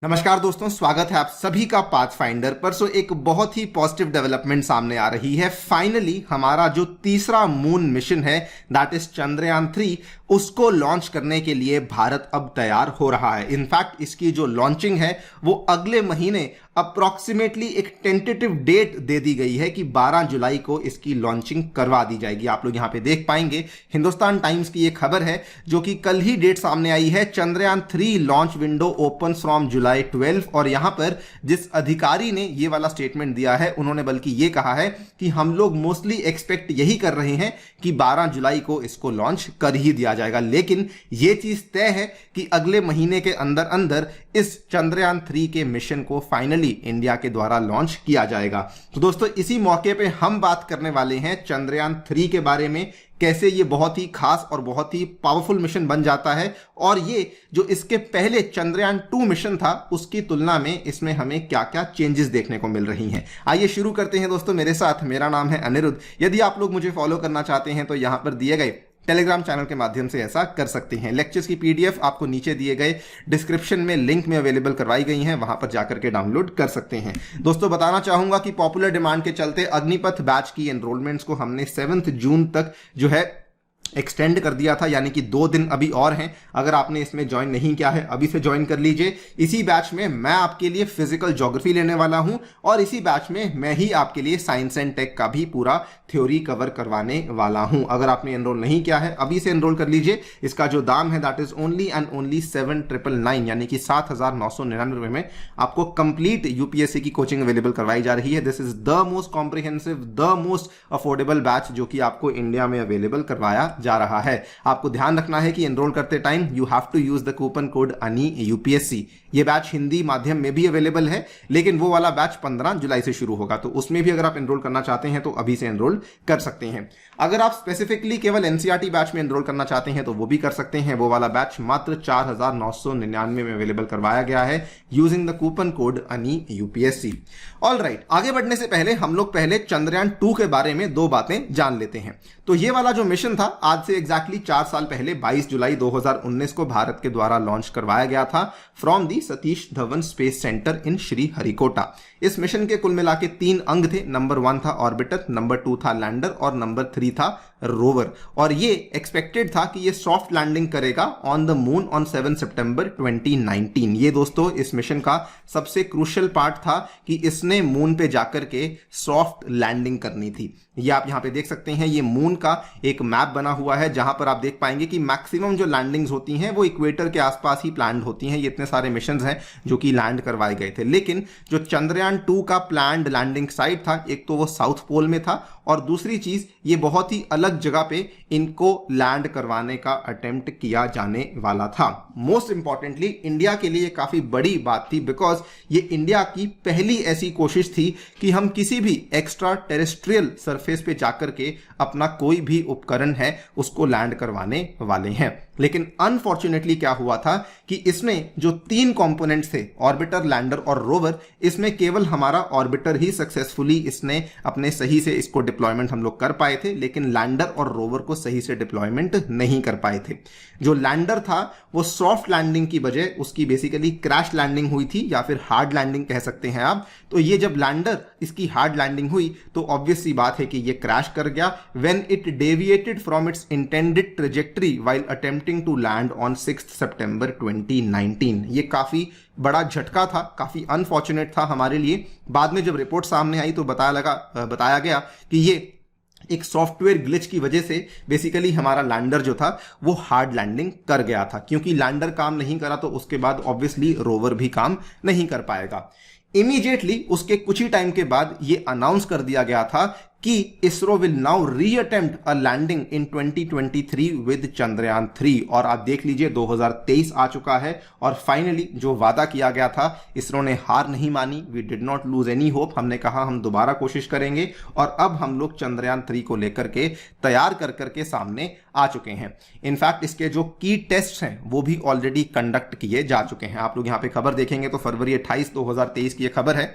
नमस्कार दोस्तों, स्वागत है आप सभी का पाथफाइंडर पर। एक बहुत ही पॉजिटिव डेवलपमेंट सामने आ रही है। फाइनली हमारा जो तीसरा मून मिशन है दैट इज चंद्रयान 3, उसको लॉन्च करने के लिए भारत अब तैयार हो रहा है। इनफैक्ट इसकी जो लॉन्चिंग है वो अगले महीने अप्रॉक्सीमेटली एक टेंटेटिव डेट दे दी गई है कि 12 जुलाई को इसकी लॉन्चिंग करवा दी जाएगी। आप लोग यहां पे देख पाएंगे, हिंदुस्तान टाइम्स की एक खबर है जो कि कल ही डेट सामने आई है। Chandrayaan 3 launch window open from जुलाई 12। और यहां पर जिस अधिकारी ने ये वाला स्टेटमेंट दिया है उन्होंने बल्कि ये कहा है कि हम लोग मोस्टली एक्सपेक्ट यही कर रहे हैं कि 12 जुलाई को इसको लॉन्च कर ही दिया जाएगा, लेकिन यह चीज तय है कि अगले महीने के अंदर अंदर इस चंद्रयान 3 के मिशन को फाइनली इंडिया के द्वारा लॉन्च किया जाएगा। तो दोस्तों, इसी मौके पे हम बात करने वाले हैं चंद्रयान 3 के बारे में, कैसे ये बहुत ही खास और बहुत ही पावरफुल मिशन बन जाता है और ये जो इसके पहले चंद्रयान 2 मिशन था उसकी तुलना में इसमें हमें क्या क्या चेंजेस देखने को मिल रही हैं। आइए शुरू करते हैं दोस्तों मेरे साथ। मेरा नाम है अनिरुद्ध। यदि आप लोग मुझे फॉलो करना चाहते हैं तो यहां पर दिए गए टेलीग्राम चैनल के माध्यम से ऐसा कर सकते हैं। लेक्चर्स की पीडीएफ आपको नीचे दिए गए डिस्क्रिप्शन में लिंक में अवेलेबल करवाई गई हैं, वहां पर जाकर के डाउनलोड कर सकते हैं। दोस्तों, बताना चाहूंगा कि पॉपुलर डिमांड के चलते अग्निपथ बैच की एनरोलमेंट्स को हमने 7 जून तक जो है एक्सटेंड कर दिया था, यानी कि 2 दिन अभी और हैं। अगर आपने इसमें ज्वाइन नहीं किया है अभी से ज्वाइन कर लीजिए। इसी बैच में मैं आपके लिए फिजिकल ज्योग्राफी लेने वाला हूं और इसी बैच में मैं ही आपके लिए साइंस एंड टेक का भी पूरा थ्योरी कवर करवाने वाला हूं। अगर आपने एनरोल नहीं किया है अभी से एनरोल कर लीजिए। इसका जो दाम है that is only and only 7,999, यानी कि 7,999 में आपको कंप्लीट यूपीएससी की कोचिंग अवेलेबल करवाई जा रही है। This is the most comprehensive, the most affordable batch जो कि आपको इंडिया में अवेलेबल करवाया जा रहा है। आपको ध्यान रखना है कि एनरोल करते time you have to use the coupon code Ani UPSC. ये बैच हिंदी माध्यम में भी अवेलेबल है, लेकिन वो वाला बैच 15 जुलाई से शुरू होगा, तो उसमें भी अगर आप एनरोल करना चाहते हैं तो अभी से एनरोल कर सकते हैं। अगर आप स्पेसिफिकली केवल एनसीईआरटी बैच में एनरोल करना चाहते हैं तो वो भी कर सकते हैं। वो वाला बैच मात्र 4,999 में अवेलेबल करवाया गया है using the coupon code Ani UPSC. Alright, आगे बढ़ने से पहले हम लोग पहले चंद्रयान 2 के बारे में 2 बातें जान लेते हैं। तो ये वाला जो मिशन था आज से एग्जैक्टली 4 साल पहले 22 जुलाई 2019 को भारत के द्वारा लॉन्च करवाया गया था from the Satish Dhawan space centre in Sriharikota. इस मिशन के कुल मिला के 3 अंग थे। नंबर 1 था ऑर्बिटर, नंबर 2 था लैंडर और नंबर 3 था रोवर। और ये एक्सपेक्टेड था कि ये सॉफ्ट लैंडिंग करेगा ऑन द मून ऑन 7 सितंबर 2019। ये दोस्तों इस मिशन का सबसे क्रूशियल पार्ट था कि इसने मून पे जाकर के सॉफ्ट लैंडिंग करनी थी। ये आप यहां पे देख सकते हैं, ये मून का एक मैप बना हुआ है जहां पर आप देख पाएंगे कि मैक्सिमम जो लैंडिंग्स होती हैं वो इक्वेटर के आसपास ही प्लान्ड होती हैं। ये इतने सारे मिशंस हैं जो कि लैंड करवाए गए थे, लेकिन जो चंद्रयान 2 का प्लान्ड लैंडिंग साइट था, एक तो वो साउथ पोल में था और दूसरी चीज ये बहुत ही अलग जगह पे इनको लैंड करवाने का अटेम्प्ट किया जाने वाला था। मोस्ट इंपॉर्टेंटली इंडिया के लिए काफी बड़ी बात थी, बिकॉज ये इंडिया की पहली ऐसी कोशिश थी कि हम किसी भी एक्स्ट्रा टेरेस्ट्रियल सरफेस पे जाकर के अपना कोई भी उपकरण है उसको लैंड करवाने वाले हैं। लेकिन अनफॉर्चुनेटली क्या हुआ था कि इसमें जो 3 कंपोनेंट्स थे, ऑर्बिटर, लैंडर और रोवर, इसमें केवल हमारा ऑर्बिटर ही सक्सेसफुली इसने अपने सही से इसको डिप्लॉयमेंट हम लोग कर पाए थे, लेकिन लैंडर और रोवर को सही से डिप्लॉयमेंट नहीं कर पाए थे। जो लैंडर था वो सॉफ्ट लैंडिंग की बजाय उसकी बेसिकली क्रैश लैंडिंग हुई थी, या फिर हार्ड लैंडिंग कह सकते हैं आप। तो ये जब लैंडर इसकी हार्ड लैंडिंग हुई तो ऑब्वियस सी बात है कि ये क्रैश कर गया when it deviated from its intended trajectory while attempting to land on 6 सितंबर 2019। ये काफी बड़ा झटका था, काफी अनफॉर्चुनेट था हमारे लिए। बाद में जब रिपोर्ट सामने आई तो बताया गया कि ये एक सॉफ्टवेयर ग्लिच की वजह से बेसिकली हमारा लैंडर जो था वो हार्ड लैंडिंग कर गया था। क्योंकि लैंडर काम नहीं करा तो उसके बाद ऑब्वियसली रोवर भी काम नहीं कर पाएगा। इमीडिएटली उसके कुछ ही टाइम के बाद ये अनाउंस कर दिया गया था कि ISRO will now reattempt a landing in 2023 with Chandrayaan 3। और आप देख लीजिए 2023 आ चुका है और फाइनली जो वादा किया गया था इसरो ने हार नहीं मानी। We did not lose any hope. हमने कहा हम दोबारा कोशिश करेंगे और अब हम लोग चंद्रयान 3 को लेकर के तैयार कर करके सामने आ चुके हैं। इनफैक्ट इसके जो की टेस्ट हैं वो भी ऑलरेडी कंडक्ट किए जा चुके हैं। आप लोग यहां पे खबर देखेंगे तो फरवरी 28, 2023 की यह खबर है।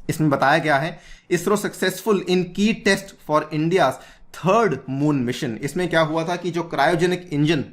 इसमें बताया गया है ISRO successful in key test for India 3rd moon mission. इसमें क्या हुआ था कि जो क्रायोजेनिक इंजन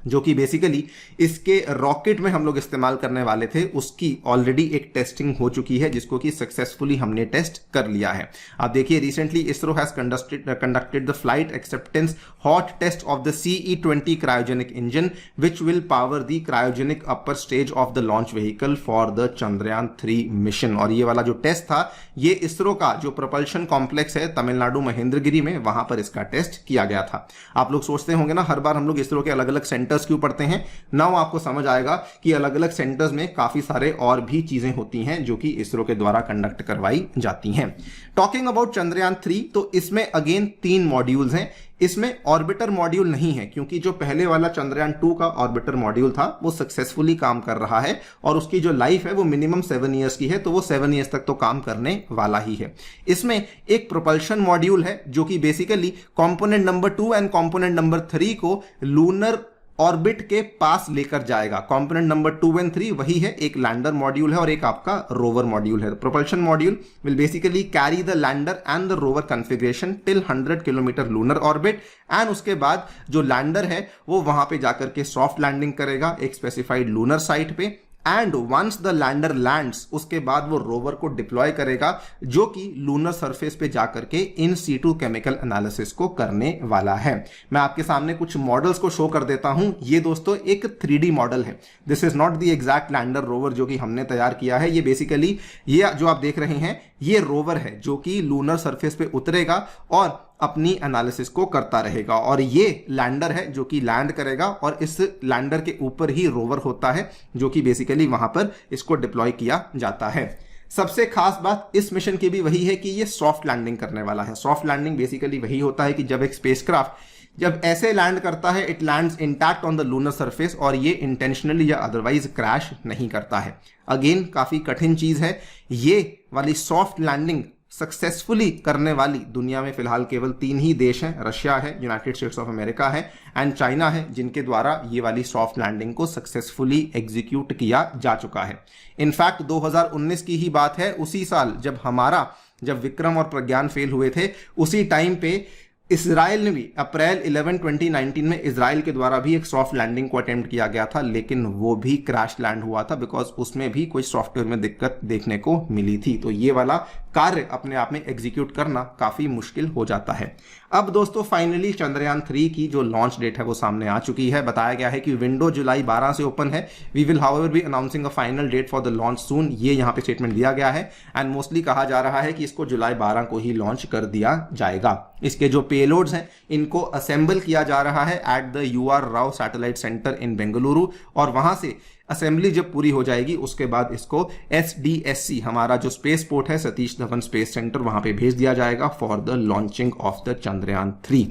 जो कि बेसिकली इसके रॉकेट में हम लोग इस्तेमाल करने वाले थे, उसकी ऑलरेडी एक टेस्टिंग हो चुकी है, जिसको कि सक्सेसफुली हमने टेस्ट कर लिया है। आप देखिए, recently ISRO has conducted the flight acceptance hot test of the CE-20 cryogenic engine which will power the cryogenic upper stage of the launch vehicle for the Chandrayaan 3 mission. और ये वाला जो टेस्ट था, ये इसरो का जो propulsion कॉम्प्लेक्स है तमिलनाडु महेंद्रगिरी में, वहां पर इसका टेस्ट किया गया था। आप लोग सोचते होंगे ना, हर बार हम लोग इसरो के अलग अलग सेंटर्स क्यों पढ़ते हैं। नाउ आपको समझ आएगा कि अलग अलग सेंटर्स में काफी सारे और भी चीजें होती हैं जो कि इसरो के द्वारा कंडक्ट करवाई जाती हैं। टॉकिंग अबाउट चंद्रयान 3, तो इसमें अगेन 3 मॉड्यूल्स हैं। इसमें ऑर्बिटर मॉड्यूल नहीं है, क्योंकि जो पहले वाला चंद्रयान 2 का ऑर्बिटर मॉड्यूल था वो सक्सेसफुली काम कर रहा है और उसकी जो लाइफ है वो मिनिमम 7 ईयर्स की है, तो वो 7 ईयर्स तक तो काम करने वाला ही है। इसमें एक प्रोपल्शन मॉड्यूल है जो कि basically component number 2 and component number 3 को लूनर ऑर्बिट के पास लेकर जाएगा। कंपोनेंट नंबर 2 एंड 3 वही है, एक लैंडर मॉड्यूल है और एक आपका रोवर मॉड्यूल है। Propulsion module will basically carry the lander and the rover configuration till 100 kilometre lunar orbit, and उसके बाद जो लैंडर है वो वहां पे जाकर के सॉफ्ट लैंडिंग करेगा एक स्पेसिफाइड लूनर साइट पे, and once the lander lands उसके बाद वो रोवर को डिप्लॉय करेगा, जो कि लूनर सरफेस पे जाकर के इन सीटू केमिकल एनालिसिस को करने वाला है। मैं आपके सामने कुछ मॉडल्स को शो कर देता हूं। ये दोस्तों एक 3D मॉडल है। This is not the exact lander rover जो कि हमने तैयार किया है। ये बेसिकली ये जो आप देख रहे हैं ये रोवर है जो कि लूनर सरफेस पे उतरेगा और अपनी एनालिसिस को करता रहेगा, और ये लैंडर है जो कि लैंड करेगा और इस लैंडर के ऊपर ही रोवर होता है जो कि बेसिकली वहां पर इसको डिप्लॉय किया जाता है। सबसे खास बात इस मिशन की भी वही है कि ये सॉफ्ट लैंडिंग करने वाला है। सॉफ्ट लैंडिंग बेसिकली वही होता है कि जब एक स्पेसक्राफ्ट जब ऐसे लैंड करता है, it lands intact on the lunar surface और ये इंटेंशनली या अदरवाइज क्रैश नहीं करता है। अगेन काफी कठिन चीज है। ये वाली सॉफ्ट लैंडिंग सक्सेसफुली करने वाली दुनिया में फिलहाल केवल 3 ही देश हैं, रशिया है, यूनाइटेड स्टेट्स ऑफ अमेरिका है एंड चाइना है, जिनके द्वारा ये वाली सॉफ्ट लैंडिंग को सक्सेसफुली एग्जीक्यूट किया जा चुका है। इनफैक्ट 2019 की ही बात है, उसी साल जब विक्रम और प्रज्ञान फेल हुए थे, उसी टाइम पे इसराइल ने भी अप्रैल 11, 2019 में इसराइल के द्वारा भी एक सॉफ्ट लैंडिंग को अटेम्प्ट किया गया था, लेकिन वो भी क्रैश लैंड हुआ था बिकॉज उसमें भी कोई सॉफ्टवेयर में दिक्कत देखने को मिली थी। तो ये वाला कार्य अपने आप में एग्जीक्यूट करना काफी मुश्किल हो जाता है। अब दोस्तों फाइनली चंद्रयान 3 की जो लॉन्च डेट है वो सामने आ चुकी है। बताया गया है कि विंडो जुलाई 12 से ओपन है। We will however be announcing a final date for the launch soon, ये यहाँ पे स्टेटमेंट दिया गया है एंड मोस्टली कहा जा रहा है कि इसको जुलाई 12 को ही लॉन्च कर दिया जाएगा। इसके जो पेलोड्स हैं इनको असेंबल किया जा रहा है at the UR Rao satellite centre in Bengaluru, और वहां से असेंबली जब पूरी हो जाएगी उसके बाद इसको SDSC हमारा जो स्पेस पोर्ट है सतीश धवन स्पेस सेंटर, वहां पे भेज दिया जाएगा for the launching of the Chandrayaan 3।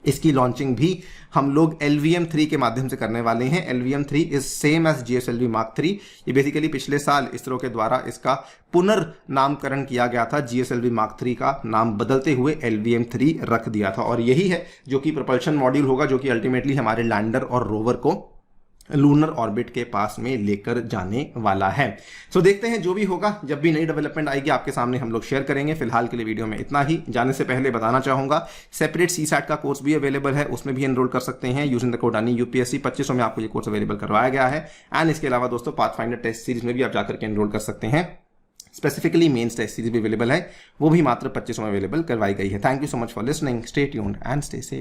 इसकी लॉन्चिंग भी हम लोग LVM-3 के माध्यम से करने वाले हैं। LVM-3 is same as GSLV Mark 3। ये बेसिकली पिछले साल इसरो के द्वारा इसका पुनर्नामकरण किया गया था, GSLV Mark 3 का नाम बदलते हुए LVM-3 रख दिया था, और यही है जो कि प्रोपल्शन मॉड्यूल होगा जो कि अल्टीमेटली हमारे लैंडर और रोवर को लूनर ऑर्बिट के पास में लेकर जाने वाला है। सो देखते हैं जो भी होगा, जब भी नई डेवलपमेंट आएगी आपके सामने हम लोग शेयर करेंगे। फिलहाल के लिए वीडियो में इतना ही। जाने से पहले बताना चाहूंगा सेपरेट CSAT का कोर्स भी अवेलेबल है, उसमें भी एनरोल कर सकते हैं using the code ANI UPSC। 2500 में आपको ये कोर्स अवेलेबल करवाया गया है एंड इसके अलावा दोस्तों पाथफाइंडर टेस्ट सीरीज में भी आप जाकर के एनरोल कर सकते हैं। स्पेसिफिकली मेंस टेस्ट सीरीज भी अवेलेबल है, वो भी मात्र 2500 में अवेलेबल करवाई गई है। Thank you so much for listening, stay tuned and stay safe.